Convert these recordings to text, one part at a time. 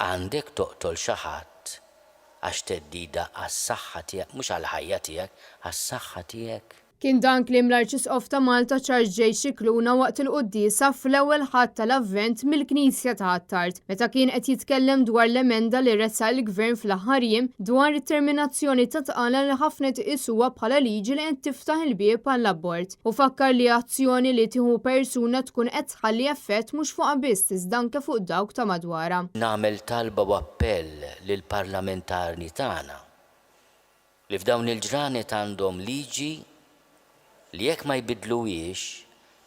għandek toqtol xi ħadd għax teddida għas-saħħa tiegħek, mhux għall-ħajja tiegħek, għas-saħħa tiegħek. Kien dan kliem l-Arċisqof ta' Malta Charles J. Scicluna waqt il-quddiesa fl-ewwel ħadd tal-Avvent mill-Knisja ta' Ħattart, meta kien qed jitkellem dwar l-emenda li ressa l-Gvern fl-aħħar jiem dwar it-terminazzjoni ta' tqala li ħafna tiqisuha bħala liġi li qed tiftaħ il-bieb għall-abort u fakkar li azzjoni li tieħu persuna tkun qed tħalli effett mhux fuqha biss iżda anke fuq dawk ta' madwarha. Nagħmel talba u appell lill-parlamentarji tagħna li f'dawn il-ġranet għandhom liġi li jekk ma jbidluwiex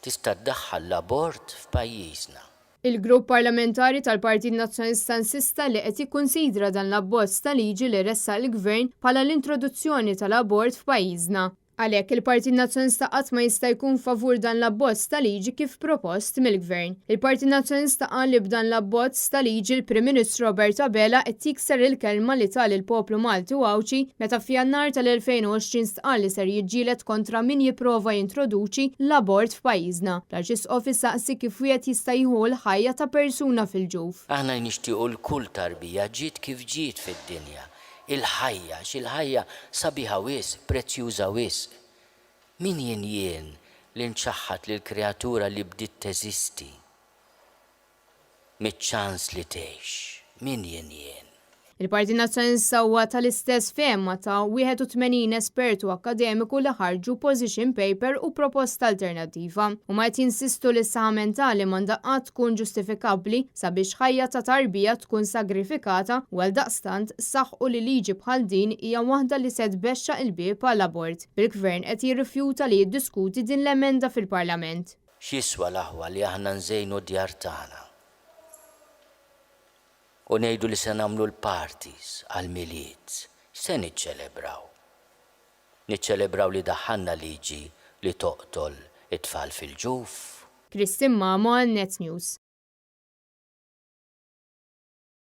tista' ddaħħal l-abort f'pajjiżna. Il-grupp parlamentari tal-Partit Nazzjonalista insista li qed jikkunsidra dan l-abbozz ta' liġi li ressa l-Gvern bħala l-introduzzjoni tal-abort f'pajjiżna. Għalhekk il-Partit Nazzjonalista qatt ma jista' jkun favur dan l-abbozz ta' liġi kif propost mill-Gvern. Il-Partit Nazzjonalista qal li b'dan l-abbozz ta' liġi l-Prim Ministru Roberto Abela qed jikser il-kelma li tal il-poplu Malti u Awċi meta f'Jannar tal-2020 stqal li ser jiġġieled kontra min jipprova jintroduċi l-abort f'pajjiżna. L-Arċisqof issaqsi kif wieħed jista' jieħu l-ħajja ta' persuna fil-ġuf. Aħna nixtiequ l-kull tarbija ġiet kif ġiet fid-dinja. Il-ħajja, x'il-ħajja sabiħa wisq, prezzjuża wisq. Min jien li nċaħħat lil kreatura li bdiet teżisti? Miċ-ċans li tgħix, min jien. Il-Partit Nazzjonalista huwa tal-istess femma ta' 81 espertu akademiku li ħarġu position paper u proposta alternattiva. U ma qed jinsistu li s-saħħa mentali m'għandha tkun ġustifikabbli sabiex ħajja ta' tarbija tkun sagrifikata u għaldaqstant saħħu li liġi bħal din hija waħda li se tbexxa il-bieb għall-abort. Bil-Gvern qed jirrifjuta li jiddiskuti din l-emenda fil-Parlament. X'jiswa l-aħwa li aħna nżejnu d-djar tagħna u ngħidu li se nagħmlu l-parties għall-miliet, se niċċelebraw. Niċċelebraw li daħħalna liġi li toqtol it-tfal fil-ġuf. Kristin Mamo, Net News.